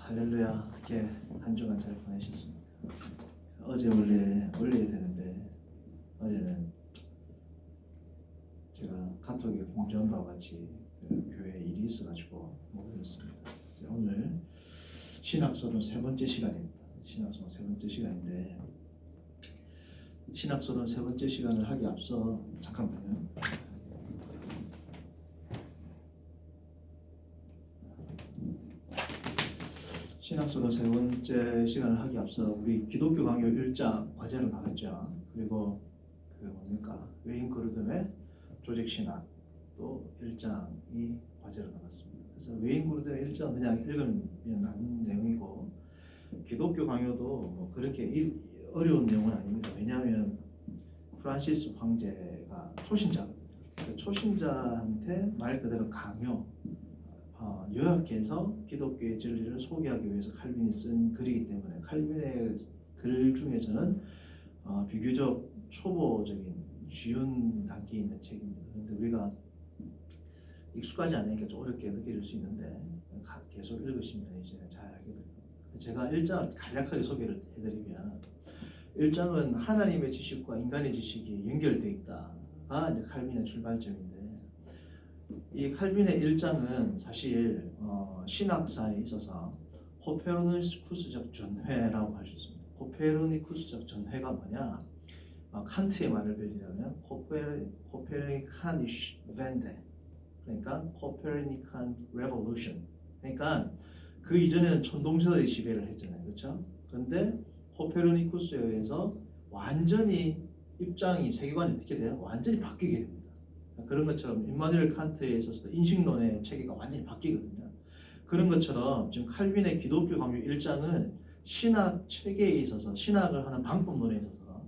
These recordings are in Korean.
할렐루야. 어떻게 한 주간 잘 보내셨습니까? 어제 원래 올려야 되는데 어제는 제가 카톡에 공지한 바와 같이 교회에 일이 있어가지고 못 올렸습니다. 오늘 신학서론 세 번째 시간입니다. 신학서론 세 번째 시간인데 신학서론 세 번째 시간을 하기 앞서 잠깐만요. 신학서론 세 번째 시간을 하기 앞서 우리 기독교 강요 1장 과제로 나갔죠. 그리고 그 뭡니까? 웨인 그루든의 조직신학 또 1장이 과제로 나갔습니다. 그래서 웨인 그루든의 1장 그냥 읽으면 나는 내용이고 기독교 강요도 뭐 그렇게 어려운 내용은 아닙니다. 왜냐하면 프란시스 황제가 초신자거든요. 초신자한테 말 그대로 강요 요약해서 기독교의 진리를 소개하기 위해서 칼빈이 쓴 글이기 때문에 칼빈의 글 중에서는 비교적 초보적인 쉬운 단계에 있는 책입니다. 그런데 우리가 익숙하지 않으니까 좀 어렵게 느낄 수 있는데 계속 읽으시면 이제 잘 알게 됩니다. 제가 1장을 간략하게 소개를 해드리면 1장은 하나님의 지식과 인간의 지식이 연결되어 있다가 이제 칼빈의 출발점인데 이 칼빈의 1장은 사실 신학사에 있어서 코페르니쿠스적 전회라고 할 수 있습니다. 코페르니쿠스적 전회가 뭐냐? 칸트의 말을 빌리자면 코페르니카니쉬 벤데, 그러니까 코페르니칸 레볼루션. 그러니까 그 이전에는 천동설이 지배를 했잖아요, 그렇죠? 그런데 코페르니쿠스에 의해서 완전히 입장이 세계관이 어떻게 돼요? 완전히 바뀌게 됩니다. 그런 것처럼 임마누엘 칸트에 있어서 인식론의 체계가 완전히 바뀌거든요. 그런 것처럼 지금 칼빈의 기독교 강요 1장은 신학 체계에 있어서 신학을 하는 방법론에 있어서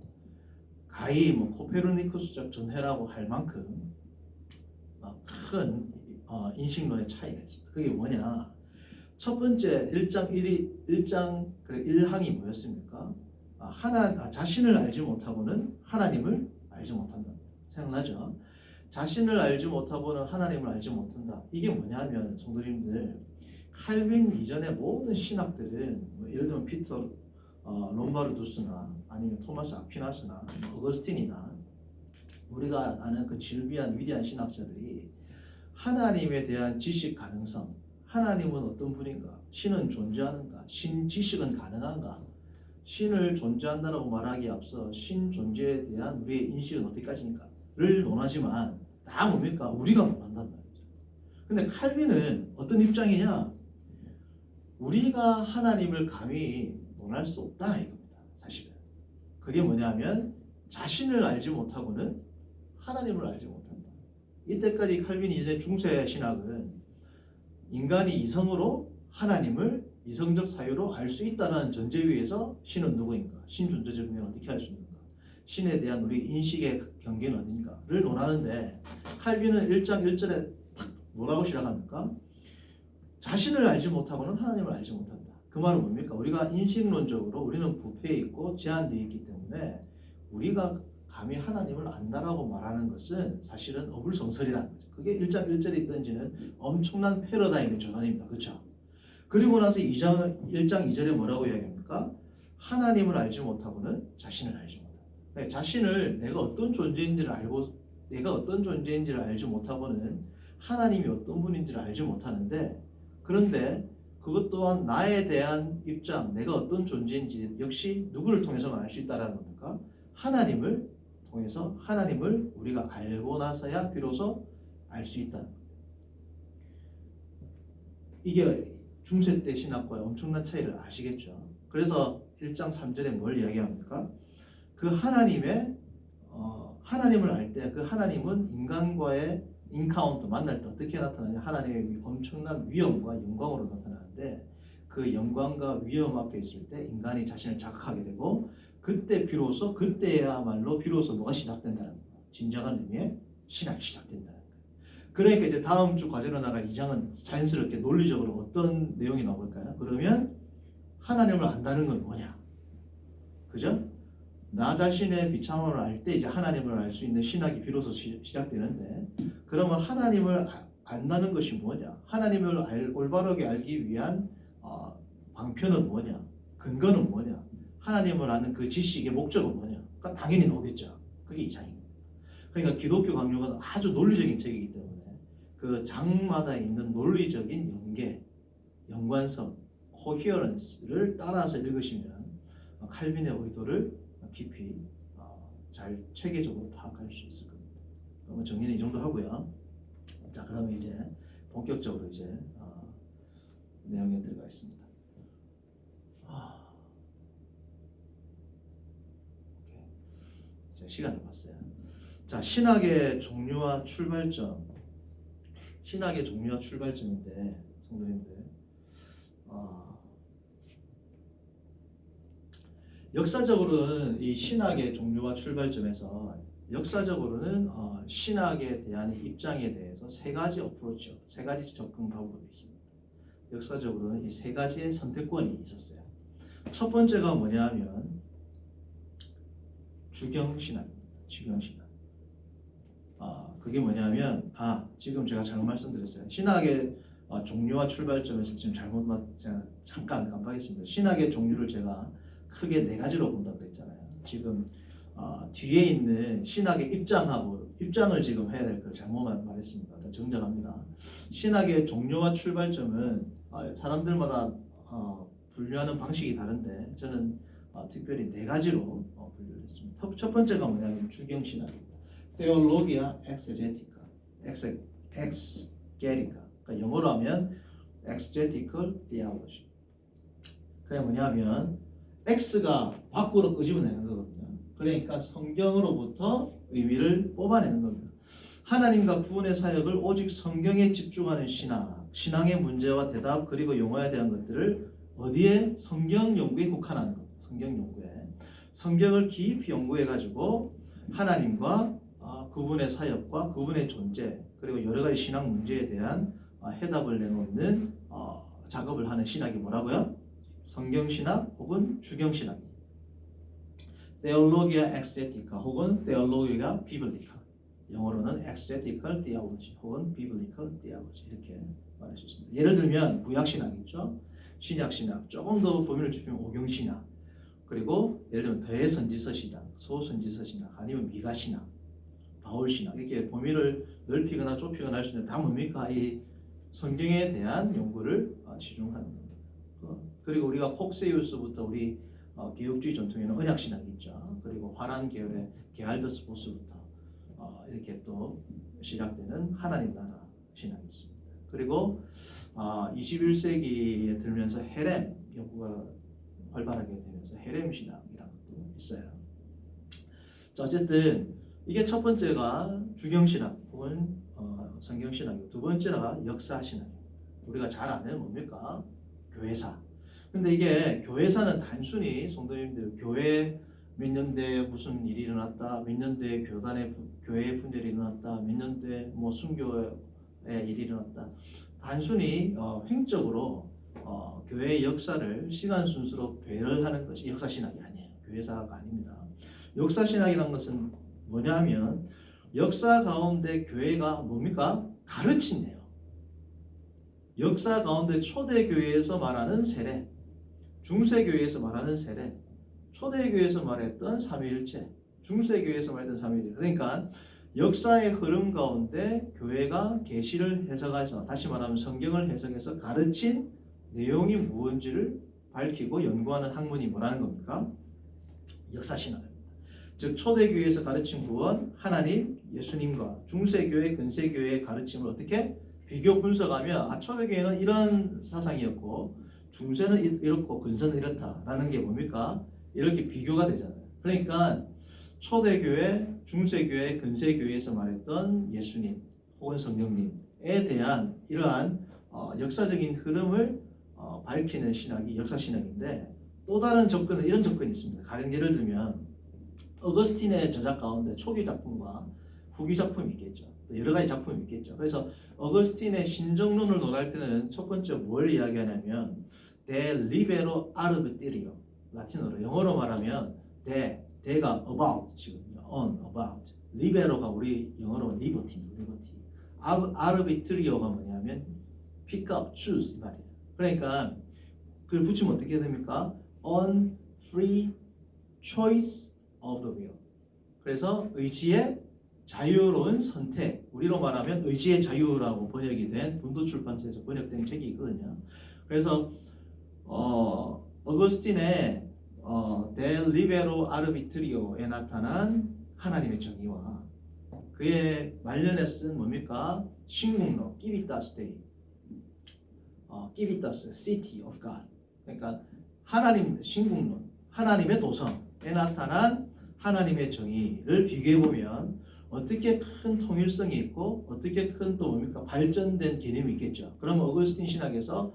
가히 뭐 코페르니쿠스적 전해라고 할 만큼 큰 인식론의 차이가 있습니다. 그게 뭐냐? 첫 번째 1장 1항이 뭐였습니까? 자신을 알지 못하고는 하나님을 알지 못한다. 생각나죠? 자신을 알지 못하고는 하나님을 알지 못한다. 이게 뭐냐면 성도님들, 칼빈 이전의 모든 신학들은 예를 들면 피터 롬바르두스나 아니면 토마스 아퀴나스나 어거스틴이나 우리가 아는 그 진비한 위대한 신학자들이 하나님에 대한 지식 가능성, 하나님은 어떤 분인가, 신은 존재하는가, 신 지식은 가능한가, 신을 존재한다라고 말하기에 앞서 신 존재에 대한 우리의 인식은 어디까지인가를 논하지만 다 뭡니까? 우리가 논한단 말이죠. 근데 칼빈은 어떤 입장이냐? 우리가 하나님을 감히 논할 수 없다 이겁니다. 사실은 그게 뭐냐면 자신을 알지 못하고는 하나님을 알지 못한다. 이때까지 칼빈 이전의 중세 신학은 인간이 이성으로 하나님을 이성적 사유로 알 수 있다는 전제에 의해서 신은 누구인가? 신 존재 증명을 어떻게 할 수 있는가? 신에 대한 우리 인식의 경계는 어딘가를 논하는데 칼빈은 1장 1절에 뭐라고 시작합니까? 자신을 알지 못하고는 하나님을 알지 못한다. 그 말은 뭡니까? 우리가 인식론적으로 우리는 부패해 있고 제한되어 있기 때문에 우리가 감히 하나님을 안다라고 말하는 것은 사실은 어불성설이라는 거죠. 그게 1장 1절에 던지는 엄청난 패러다임의 전환입니다. 그렇죠? 그리고 나서 1장 2절에 뭐라고 이야기합니까? 하나님을 알지 못하고는 자신을 알지 못한다. 그러니까 자신을 내가 어떤 존재인지를 알지 못하고는 하나님이 어떤 분인지를 알지 못하는데, 그런데 그것 또한 나에 대한 입장, 내가 어떤 존재인지 역시 누구를 통해서만 알 수 있다는 겁니까? 하나님을 통해서 하나님을 우리가 알고 나서야 비로소 알 수 있다는 겁니다. 이게 중세 때 신학과의 엄청난 차이를 아시겠죠? 그래서 1장 3절에 뭘 이야기합니까? 그 하나님을 알 때 그 하나님은 인간과의 인카운터, 만날 때 어떻게 나타나냐? 하나님의 엄청난 위엄과 영광으로 나타나는데 그 영광과 위엄 앞에 있을 때 인간이 자신을 자각하게 되고 그때야말로 비로소 뭐가 시작된다는 거예요. 진정한 의미의 신학이 시작된다는 거예요. 그러니까 이제 다음 주 과제로 나갈 2장은 자연스럽게 논리적으로 어떤 내용이 나올까요? 그러면 하나님을 안다는 건 뭐냐? 그죠? 나 자신의 비참함을 알 때 이제 하나님을 알 수 있는 신학이 비로소 시작되는데, 그러면 하나님을 안다는 것이 뭐냐? 하나님을 올바르게 알기 위한 방편은 뭐냐? 근거는 뭐냐? 하나님을 아는 그 지식의 목적은 뭐냐? 그러니까 당연히 나오겠죠. 그게 이장입니다. 그러니까 기독교 강요가 아주 논리적인 책이기 때문에 그 장마다 있는 논리적인 연계, 연관성, 코히어런스를 따라서 읽으시면 칼빈의 의도를 깊이 잘 체계적으로 파악할 수 있을 겁니다. 그러면 정리는 이 정도 하고요. 자, 그러면 이제 본격적으로 이제 내용에 들어가겠습니다. 시간을 봤어요. 자, 신학의 종류와 출발점. 신학의 종류와 출발점인데, 성도님들, 역사적으로는 이 신학의 종류와 출발점에서 역사적으로는 신학에 대한 입장에 대해서 세 가지 어프로치, 세 가지 접근 방법이 있습니다. 역사적으로는 이 세 가지의 선택권이 있었어요. 첫 번째가 뭐냐면 주경신학입니다. 주경신학. 그게 뭐냐면 지금 제가 잘못 말씀드렸어요. 신학의 종류와 출발점에서 지금 제가 잠깐 깜빡했습니다. 신학의 종류를 제가 크게 네 가지로 본다고 그랬잖아요. 지금 뒤에 있는 신학의 입장을 지금 해야 될 걸 잘못 말했습니다. 정정합니다. 신학의 종류와 출발점은 사람들마다 분류하는 방식이 다른데 저는 특별히 네 가지로 분류를 했습니다. 첫 번째가 뭐냐면 주경신학입니다. Theologia Exegetica, Exegetica. 그러니까 영어로 하면 Exegetical Theology. 그게 뭐냐면 X가 밖으로 끄집어내는 거거든요. 그러니까 성경으로부터 의미를 뽑아내는 겁니다. 하나님과 구원의 사역을 오직 성경에 집중하는 신앙의 문제와 대답 그리고 용어에 대한 것들을 어디에? 성경 연구에 국한하는 겁니다. 성경 연구에. 성경을 깊이 연구해 가지고 하나님과 그분의 사역과 그분의 존재 그리고 여러 가지 신앙 문제에 대한 해답을 내놓는 작업을 하는 신학이 뭐라고요? 성경신학 혹은 주경신학입니다. Theologia Exegetica 혹은 Theologia Biblica. 영어로는 Exegetical Theology 혹은 Biblical Theology 이렇게 말할 수 있습니다. 예를 들면 구약신학 있죠? 신약신학, 조금 더 범위를 좁히면 오경신학, 그리고 예를 들면 대선지서신학, 소선지서신학, 아니면 미가신학, 바울신학 이렇게 범위를 넓히거나 좁히거나 할 수 있는 다 뭡니까? 이 성경에 대한 연구를 치중하는 겁니다. 그리고 우리가 콕세우스부터 우리 개혁주의 전통에는 언약신학이 있죠. 그리고 화란 계열의 게알더스 보스부터 이렇게 또 시작되는 하나님 나라 신학이 있습니다. 그리고 21세기에 들면서 헤렘 연구가 활발하게 되면서 헤렘 신학이라는 것도 있어요. 자, 어쨌든 이게 첫 번째가 주경신학 혹은 성경신학이고 두 번째가 역사신학입니다. 우리가 잘 아는 뭡니까? 교회사. 근데 이게 교회사는 단순히 성도님들 교회 몇 년대에 무슨 일이 일어났다, 몇 년대에 교회의 분열이 일어났다, 몇 년대에 뭐 순교의 일이 일어났다. 단순히 횡적으로 교회의 역사를 시간 순서로 배열하는 것이 역사신학이 아니에요. 교회사가 아닙니다. 역사신학이라는 것은 뭐냐면 역사 가운데 교회가 뭡니까? 가르친대요. 역사 가운데 초대교회에서 말하는 세례, 중세교회에서 말하는 세례, 초대교회에서 말했던 삼위일체, 중세교회에서 말했던 삼위일체. 그러니까 역사의 흐름 가운데 교회가 계시를 해석해서 다시 말하면 성경을 해석해서 가르친 내용이 무엇인지를 밝히고 연구하는 학문이 뭐라는 겁니까? 역사신학입니다. 즉 초대교회에서 가르친 구원, 하나님, 예수님과 중세교회, 근세교회의 가르침을 어떻게 비교 분석하면 초대교회는 이런 사상이었고 중세는 이렇고 근세는 이렇다라는 게 뭡니까? 이렇게 비교가 되잖아요. 그러니까 초대교회, 중세교회, 근세교회에서 말했던 예수님 혹은 성령님에 대한 이러한 역사적인 흐름을 밝히는 신학이 역사신학인데 또 다른 접근은 이런 접근이 있습니다. 가령 예를 들면 어거스틴의 저작 가운데 초기 작품과 후기 작품이 있겠죠. 여러 가지 작품이 있겠죠. 그래서 어거스틴의 신정론을 논할 때는 첫 번째 뭘 이야기하냐면 De libero arbitrio 라틴어로 영어로 말하면 대가 about 지금요. on about libero가 우리 영어로 liberty입니다. arbitrio가 뭐냐면 pick up choose 이 말이에요. 그러니까 그걸 붙이면 어떻게 됩니까? On free choice of the will. 그래서 의지의 자유로운 선택. 우리로 말하면 의지의 자유라고 번역이 된 분도출판사에서 번역된 책이 있거든요. 그래서 어거스틴의 델 리베로 아르비트리오에 나타난 하나님의 정의와 그의 말년에 쓴 뭡니까? 신국로 끼비타스 데이, 끼비타스 City of God. 그러니까 하나님 신국론, 하나님의 도성에 나타난 하나님의 정의를 비교해 보면 어떻게 큰 통일성이 있고 어떻게 큰 또 뭡니까? 발전된 개념이 있겠죠. 그러면 어거스틴 신학에서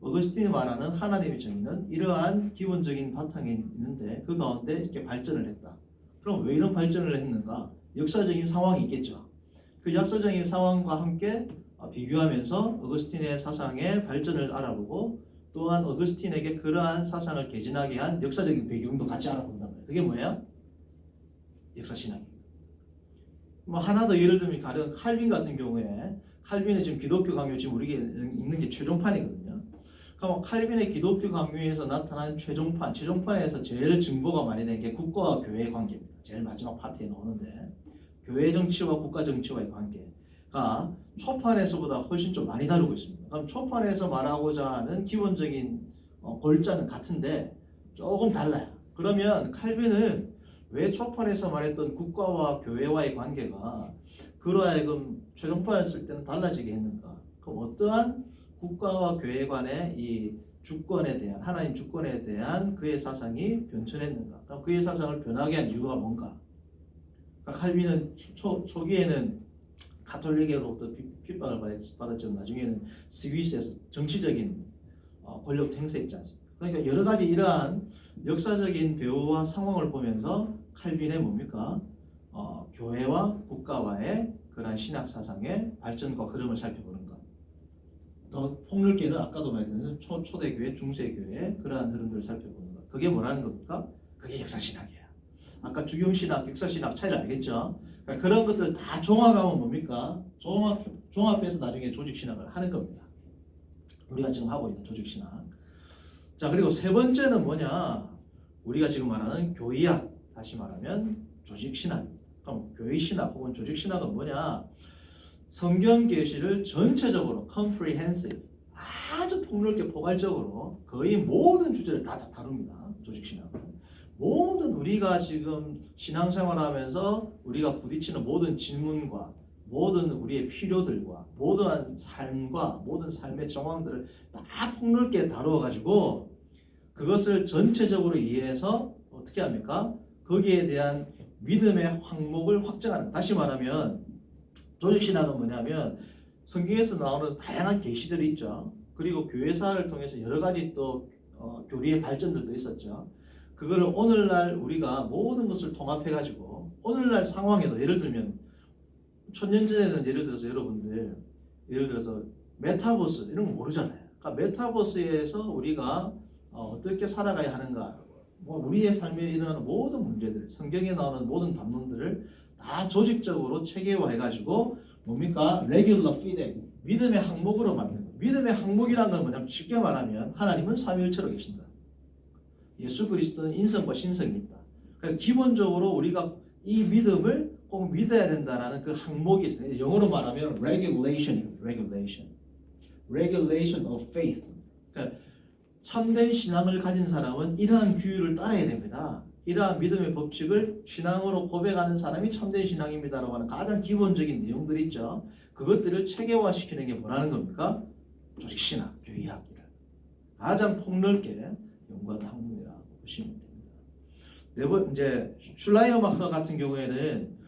어거스틴이 말하는 하나님의 정의는 이러한 기본적인 바탕이 있는데 그 가운데 이렇게 발전을 했다. 그럼 왜 이런 발전을 했는가? 역사적인 상황이 있겠죠. 그 역사적인 상황과 함께 비교하면서 어거스틴의 사상의 발전을 알아보고 또한 어거스틴에게 그러한 사상을 개진하게 한 역사적인 배경도 같이 알아본단 말이에요. 그게 뭐예요? 역사신학입니다. 뭐 하나 더 예를 들면 가령 칼빈 같은 경우에 칼빈의 지금 기독교 강요 지금 우리가 읽는 게 최종판이거든요. 그럼 칼빈의 기독교 강요에서 나타난 최종판에서 제일 증거가 많이 된 게 국가와 교회의 관계입니다. 제일 마지막 파트에 나오는데 교회 정치와 국가 정치와의 관계가 초판에서보다 훨씬 좀 많이 다루고 있습니다. 그럼 초판에서 말하고자 하는 기본적인 골자는 같은데 조금 달라요. 그러면 칼빈은 왜 초판에서 말했던 국가와 교회와의 관계가 그로 하여금 최종판을 쓸 때는 달라지게 했는가? 그럼 어떠한 국가와 교회 간의 이 주권에 대한 하나님 주권에 대한 그의 사상이 변천했는가? 그럼 그의 사상을 변하게 한 이유가 뭔가? 그러니까 칼빈은 초기에는 가톨릭으로부터 핍박을 받았지만 나중에는 스위스에서 정치적인 권력 행사했지 않습니까? 그러니까 여러 가지 이러한 역사적인 배우와 상황을 보면서 칼빈의 뭡니까? 교회와 국가와의 그러한 신학 사상의 발전과 흐름을 살펴보는 것. 더 폭넓게는 아까도 말했던 초대교회, 중세교회 그러한 흐름들을 살펴보는 것. 그게 뭐라는 겁니까? 그게 역사신학이에요. 아까 주경신학, 역사신학 차이를 알겠죠? 그러니까 그런 것들 다 종합하면 뭡니까? 종합해서 나중에 조직신학을 하는 겁니다. 우리가 지금 하고 있는 조직신학. 자, 그리고 세 번째는 뭐냐? 우리가 지금 말하는 교의학, 다시 말하면 조직신학입니다. 그럼 교의신학 혹은 조직신학은 뭐냐? 성경 계시를 전체적으로 comprehensive, 아주 폭넓게 포괄적으로 거의 모든 주제를 다 다룹니다. 조직신학은. 모든 우리가 지금 신앙생활하면서 우리가 부딪히는 모든 질문과 모든 우리의 필요들과 모든 삶과 모든 삶의 정황들을 다 폭넓게 다루어 가지고 그것을 전체적으로 이해해서 어떻게 합니까? 거기에 대한 믿음의 항목을 확장하는. 다시 말하면 조직신학은 뭐냐면 성경에서 나오는 다양한 계시들이 있죠. 그리고 교회사를 통해서 여러 가지 또 교리의 발전들도 있었죠. 그거를 오늘날 우리가 모든 것을 통합해 가지고 오늘날 상황에도 예를 들면 천년 전에는 예를 들어서 여러분들 예를 들어서 메타버스 이런 거 모르잖아요. 그러니까 메타버스에서 우리가 어떻게 살아가야 하는가, 뭐 우리의 삶에 일어나는 모든 문제들, 성경에 나오는 모든 담론들을 다 조직적으로 체계화해가지고 뭡니까? 레귤러 피데, 믿음의 항목으로 만드는 거예요. 믿음의 항목이라는 건 뭐냐면 쉽게 말하면 하나님은 삼위일체로 계신다. 예수 그리스도는 인성과 신성이 있다. 그래서 기본적으로 우리가 이 믿음을 꼭 믿어야 된다라는 그 항목이 있어요. 영어로 말하면 regulation입니다. regulation of faith. 그러니까 참된 신앙을 가진 사람은 이러한 규율을 따라야 됩니다. 이러한 믿음의 법칙을 신앙으로 고백하는 사람이 참된 신앙입니다라고 하는 가장 기본적인 내용들이 있죠. 그것들을 체계화시키는 게 뭐라는 겁니까? 조직신학, 교의학이라. 가장 폭넓게 연구하는 학문이라고 보시면 됩니다. 네 번 이제 슐라이어마커 같은 경우에는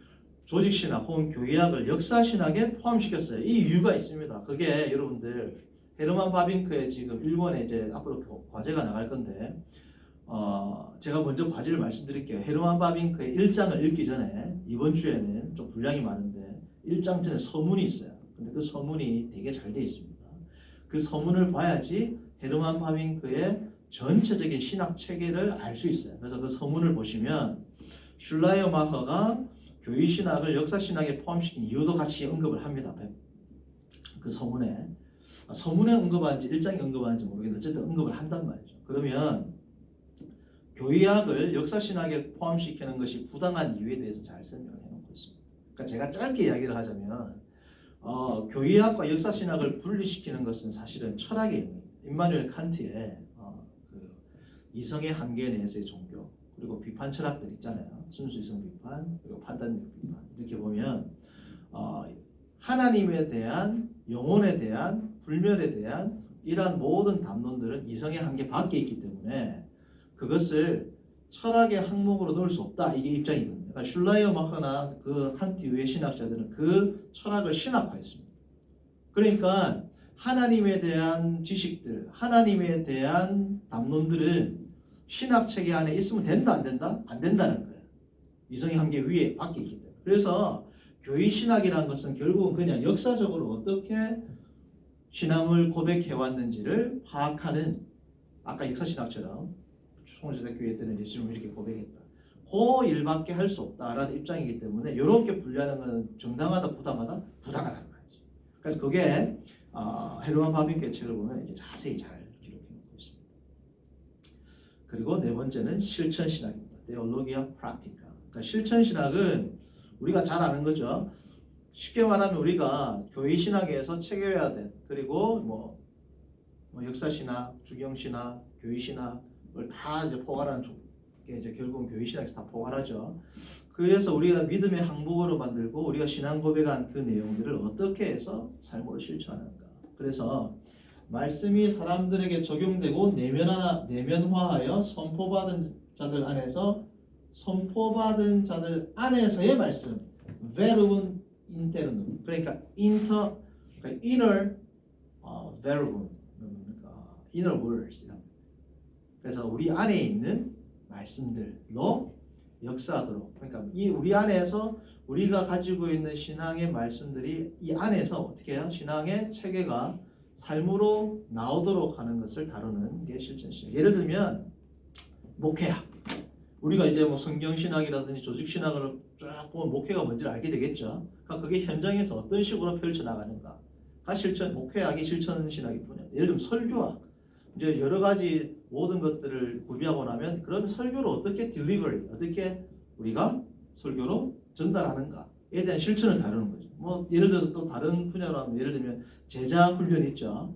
조직신학 혹은 교의학을 역사신학에 포함시켰어요. 이 이유가 있습니다. 그게 여러분들 헤르만 바빙크의 지금 일본에 이제 앞으로 과제가 나갈 건데 제가 먼저 과제를 말씀드릴게요. 헤르만 바빙크의 1장을 읽기 전에 이번 주에는 좀 분량이 많은데 1장 전에 서문이 있어요. 근데 그 서문이 되게 잘 되어 있습니다. 그 서문을 봐야지 헤르만 바빙크의 전체적인 신학 체계를 알 수 있어요. 그래서 그 서문을 보시면 슐라이어마커가 교의신학을 역사신학에 포함시킨 이유도 같이 언급을 합니다. 그 서문에. 서문에 언급하는지 일장에 언급하는지 모르겠는데 어쨌든 언급을 한단 말이죠. 그러면 교의학을 역사신학에 포함시키는 것이 부당한 이유에 대해서 잘 설명을 해놓고 있습니다. 그러니까 제가 짧게 이야기를 하자면 교의학과 역사신학을 분리시키는 것은 사실은 철학의 임마누엘 칸트의 그 이성의 한계 내에서의 종교 그리고 비판 철학들 있잖아요. 순수이성 비판 그리고 판단력 비판 이렇게 보면 하나님에 대한 영혼에 대한 불멸에 대한 이러한 모든 담론들은 이성의 한계 밖에 있기 때문에 그것을 철학의 항목으로 넣을 수 없다. 이게 입장이거든요. 그러니까 슐라이어마커나 그 칸트 이후의 신학자들은 그 철학을 신학화했습니다. 그러니까 하나님에 대한 지식들, 하나님에 대한 담론들은 신학 체계 안에 있으면 된다, 안 된다? 안 된다는 거예요. 이성의 한계 위에 밖에 있기 때문에. 그래서 교의 신학이라는 것은 결국은 그냥 역사적으로 어떻게 신앙을 고백해 왔는지를 파악하는 아까 역사신학처럼 총시대 교회 때는 예수님을 이렇게 고백했다. 그 일밖에 할 수 없다라는 입장이기 때문에 이렇게 분류하는 건 정당하다, 부당하다? 부당하다는 말이죠. 그래서 그게 헤르만 바빙크의 책을 보면 이렇게 자세히 잘 기록해 놓고 있습니다. 그리고 네 번째는 실천신학입니다. Theologia Practica. 그러니까 실천신학은 우리가 잘 아는 거죠. 쉽게 말하면 우리가 교회 신학에서 체계해야 돼. 그리고 뭐 역사신학, 주경신학, 교회신학을 다 이제 포괄하는 게 이제 결국은 교회신학에서 다 포괄하죠. 그래서 우리가 믿음의 항목으로 만들고 우리가 신앙 고백한 그 내용들을 어떻게 해서 삶으로 실천하는가. 그래서 말씀이 사람들에게 적용되고 내면화하여 선포받은 자들 안에서의 말씀, verbum internum. 그러니까 inner verbum, inner words. 그래서 우리 안에 있는 말씀들로 역사하도록. 그러니까 이 우리 안에서 우리가 가지고 있는 신앙의 말씀들이 이 안에서 어떻게 해요? 신앙의 체계가 삶으로 나오도록 하는 것을 다루는 게 실천신학. 예를 들면 목회학. 우리가 이제 뭐 성경신학이라든지 조직신학을 쫙 보면 목회가 뭔지를 알게 되겠죠. 그러니까 그게 현장에서 어떤 식으로 펼쳐나가는가가 목회학이 실천신학일 뿐이에요. 예를 들면 설교학. 이제 여러 가지 모든 것들을 구비하고 나면 그럼 설교를 어떻게 어떻게 우리가 설교로 전달하는가에 대한 실천을 다루는 거죠. 뭐 예를 들어서 또 다른 분야로 하면 예를 들면 제자 훈련 있죠.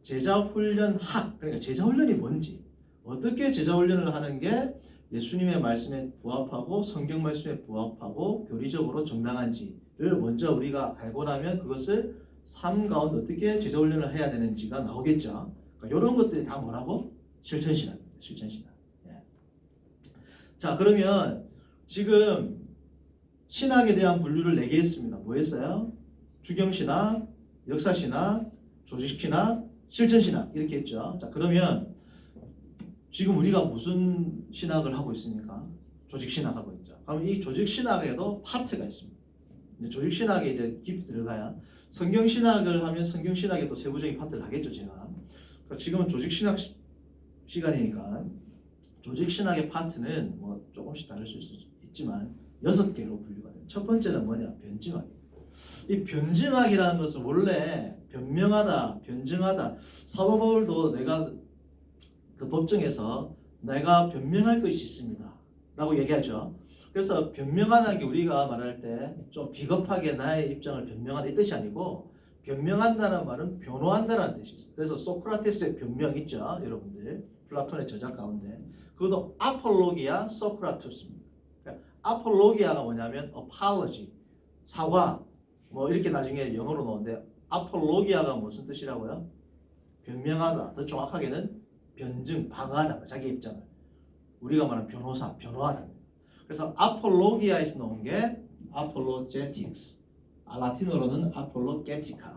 제자 훈련학. 그러니까 제자 훈련이 뭔지 어떻게 제자 훈련을 하는 게 예수님의 말씀에 부합하고 성경 말씀에 부합하고 교리적으로 정당한지를 먼저 우리가 알고 나면 그것을 삶 가운데 어떻게 제자 훈련을 해야 되는지가 나오겠죠. 그러니까 이런 것들이 다 뭐라고? 실천신학입니다. 실천신학. 예. 자, 그러면 지금 신학에 대한 분류를 4개 했습니다. 뭐 했어요? 주경신학, 역사신학, 조직신학, 실천신학 이렇게 했죠. 자, 그러면 지금 우리가 무슨 신학을 하고 있습니까? 조직신학하고 있죠. 그럼 이 조직신학에도 파트가 있습니다. 조직신학에 이제 깊이 들어가야 성경신학을 하면 성경신학에 또 세부적인 파트를 하겠죠, 제가. 그러니까 지금은 조직신학 시간이니까 조직신학의 파트는 뭐 조금씩 다를 수 있지만 6개로 분류가 됩니다. 첫 번째는 뭐냐? 변증학입니다. 이 변증학이라는 것은 원래 변증하다. 사도 바울도 내가 그 법정에서 내가 변명할 것이 있습니다 라고 얘기하죠. 그래서 변명하다는 게 우리가 말할 때 좀 비겁하게 나의 입장을 변명하다 이 뜻이 아니고 변명한다는 말은 변호한다는 뜻이 있어요. 그래서 소크라테스의 변명 있죠. 여러분들 플라톤의 저작 가운데 그것도 아폴로기아 소크라투스입니다. 그러니까 아폴로기아가 뭐냐면 apology, 사과 뭐 이렇게 나중에 영어로 나오는데 아폴로기아가 무슨 뜻이라고요? 변명하다. 더 정확하게는 변증, 방어하다. 자기 입장을. 우리가 말하는 변호하다. 그래서 아폴로기아에서 나온 게 apologetics. 라틴어로는 apologetica.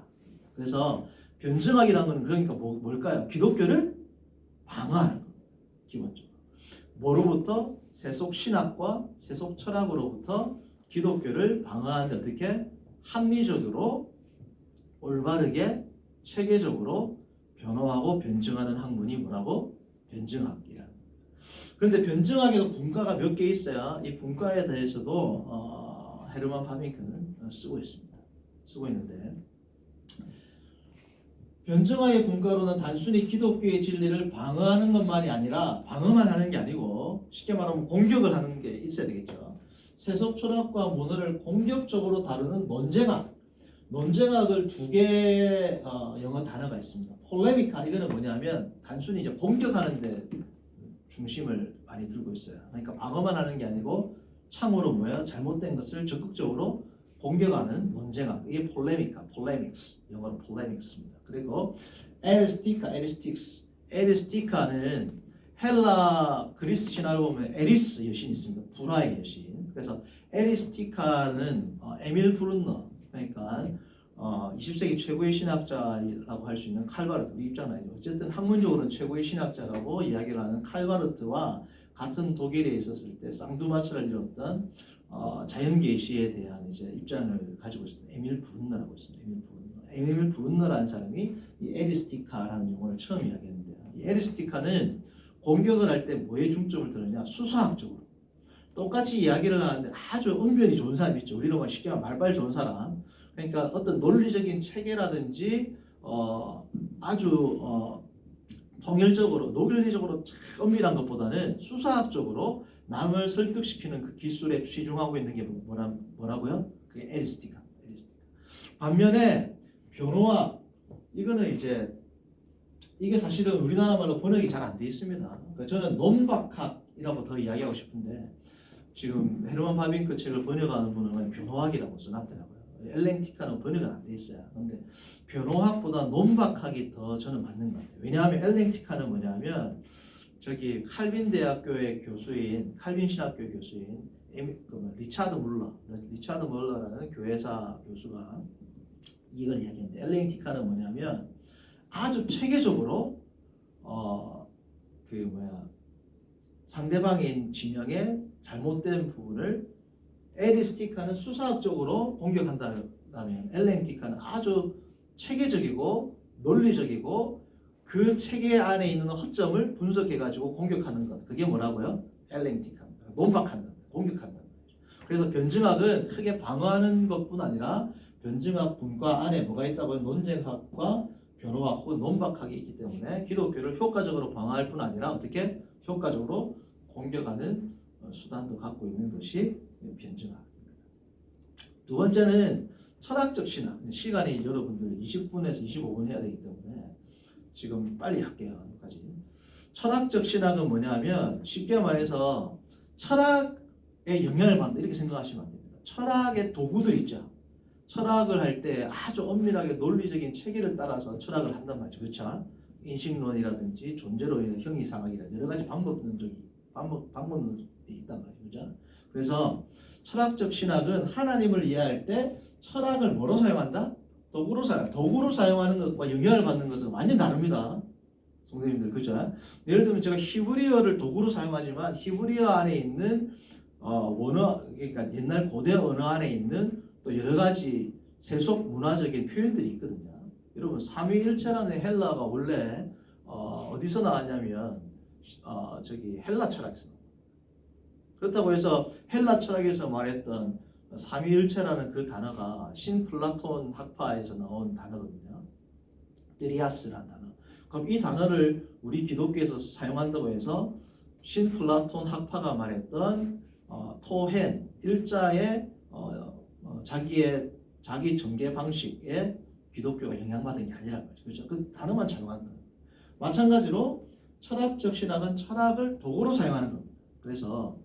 그래서 변증학이라는 건 그러니까 뭘까요? 기독교를 방어하는 거. 기본적으로. 뭐로부터? 세속 신학과 세속 철학으로부터 기독교를 방어하는데 어떻게? 합리적으로 올바르게 체계적으로 변호하고 변증하는 학문이 뭐라고? 변증학이라는 겁니다. 그런데 변증학에도 분과가 몇 개 있어요. 이 분과에 대해서도 헤르만 바빙크는 쓰고 있습니다. 쓰고 있는데 변증화의 분과론은 단순히 기독교의 진리를 방어하는 것만이 아니라 방어만 하는 게 아니고 쉽게 말하면 공격을 하는 게 있어야 되겠죠. 세속 철학과 문화를 공격적으로 다루는 논쟁학. 논쟁학을 두 개의 영어 단어가 있습니다. 폴레미카 이거는 뭐냐면 단순히 이제 공격하는데 중심을 많이 들고 있어요. 그러니까 방어만 하는 게 아니고 참으로 뭐야 잘못된 것을 적극적으로 공격하는 논쟁학. 이게 폴레미카, 폴레믹스. 영어로 폴레믹스입니다. 그리고 에리스티카, 에리스틱스. 에리스티카는 헬라 그리스 신화를 보면 에리스 여신이 있습니다. 불화의 여신. 그래서 에리스티카는 에밀 브룬너, 그러니까 20세기 최고의 신학자라고 할 수 있는 칼바르트, 우리 입장은 아니죠. 어쨌든 학문적으로는 최고의 신학자라고 이야기를 하는 칼바르트와 같은 독일에 있었을 때 쌍두마차를 이뤘던 자연계시에 대한 이제 입장을 가지고 있습니다. 에밀 브룬너라고 있습니다. 에밀 브룬너라는 사람이 이 에리스티카라는 용어를 처음 이야기했는데요. 이 에리스티카는 공격을 할 때 뭐에 중점을 두느냐? 수사학적으로. 똑같이 이야기를 하는데 아주 언변이 좋은 사람 있죠. 우리로 말 쉽게 말하면 말빨 좋은 사람. 그러니까 어떤 논리적인 체계라든지 아주 통일적으로 논리적으로 엄밀한 것보다는 수사학적으로 남을 설득시키는 그 기술에 치중하고 있는 게 뭐라고요? 그게 에리스티카. 반면에 변호학 이거는 이제 이게 사실은 우리나라 말로 번역이 잘 안 돼 있습니다. 그러니까 저는 논박학이라고 더 이야기하고 싶은데 지금 헤르만 바빙크 책을 번역하는 분은 변호학이라고 써놨더라고요. 엘랭티카는 번역은 안 돼 있어요. 근데 변호학보다 논박학이 더 저는 맞는 것 같아요. 왜냐하면 엘랭티카는 뭐냐면 저기 칼빈 대학교의 교수인 칼빈 신학교 교수인 리차드 물러라는 교회사 교수가 이걸 이야기했는데 엘랭티카는 뭐냐면 아주 체계적으로 상대방인 진영의 잘못된 부분을 에리스티카는 수사학적으로 공격한다면 엘랭티카는 아주 체계적이고 논리적이고 그 체계 안에 있는 허점을 분석해가지고 공격하는 것. 그게 뭐라고요? 엘랭티카입니다. 논박한다. 공격한다. 그래서 변증학은 크게 방어하는 것뿐 아니라 변증학 분과 안에 뭐가 있다고요? 논쟁학과 변호학 혹은 논박학이 있기 때문에 기독교를 효과적으로 방어할 뿐 아니라 어떻게 효과적으로 공격하는 수단도 갖고 있는 것이 변증학입니다. 두 번째는 철학적 신학. 시간이 여러분들 20분에서 25분 해야 되기 때문에 지금 빨리 할게요. 여기까지. 철학적 신학은 뭐냐면 쉽게 말해서 철학에 영향을 받는다 이렇게 생각하시면 안 됩니다. 철학의 도구들 있죠. 철학을 할 때 아주 엄밀하게 논리적인 체계를 따라서 철학을 한단 말이죠. 그렇죠? 인식론이라든지 존재론이나 형이상학이라든지 여러 가지 방법론이 있단 말이죠. 그렇죠? 그래서 철학적 신학은 하나님을 이해할 때 철학을 뭐로 사용한다? 도구로 사용하는 것과 영향을 받는 것은 완전 다릅니다. 성도님들, 그죠? 예를 들면 제가 히브리어를 도구로 사용하지만 히브리어 안에 있는 원어, 그러니까 옛날 고대 언어 안에 있는 또 여러 가지 세속 문화적인 표현들이 있거든요. 여러분 삼위일체라는 헬라가 원래 어디서 나왔냐면 저기 헬라 철학에서 나왔어요. 그렇다고 해서 헬라 철학에서 말했던 삼위일체라는 그 단어가 신플라톤 학파에서 나온 단어거든요. 드리아스라는 단어. 그럼 이 단어를 우리 기독교에서 사용한다고 해서 신플라톤 학파가 말했던 토헨 일자의 자기 전개 방식에 기독교가 영향받은 게 아니라는 거죠. 그렇죠? 그 단어만 착용하는 거예요. 마찬가지로 철학적 신학은 철학을 도구로 사용하는 겁니다. 그래서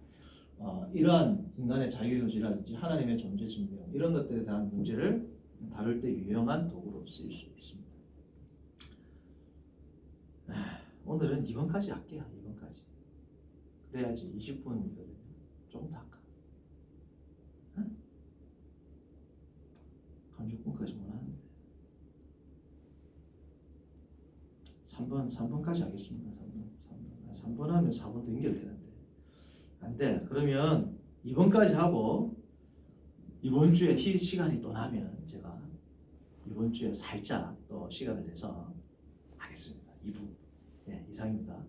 이러한 인간의 자유의지라든지 하나님의 존재 증명 이런 것들에 대한 문제를 다룰 때 유용한 도구로 쓰일 수 있습니다. 오늘은 2번까지 할게요. 2번까지. 그래야지 20분이거든요. 조금 더 할까? 30분까지 못 하는데 3번까지 하겠습니다. 3번 하면 4번도 연결되는데 안 돼. 그러면 2번까지 하고 이번 주에 시간이 또 나면 제가 이번 주에 살짝 또 시간을 내서 하겠습니다. 2부. 네, 이상입니다.